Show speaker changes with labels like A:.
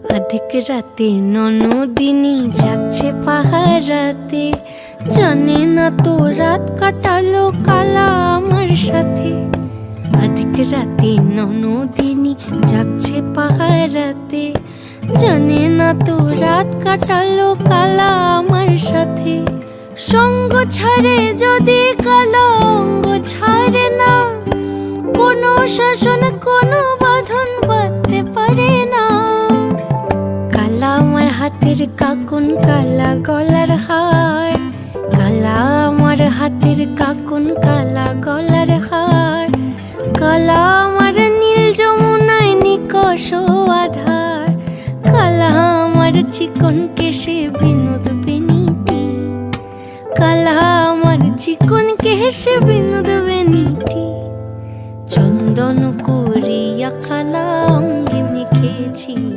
A: अधिक राते ननदिनी जागছে পাহারাতে, জানে না তো রাত কাটালো কালা আমার সাথে। अधिक রাতে ননদিনী जागছে পাহারাতে, জানে না তো রাত কাটালো কালা আমার সাথে। সঙ্গ ছাড়ে যদি কালা অঙ্গ ছাড়ে না, কোনো শাসন কোনো বাঁধন বাঁধতে পারে না। কালা আমার হাতের কাকুন কালা গলার হার, কালা আমার হাতের কাকুন কালা গলার হার, কালা আমার নীল যমুনায় নিকষ আধার, কালা আমার চিকন কেশে বিনোদ বেনিটি, কালা আমার চিকন কেশে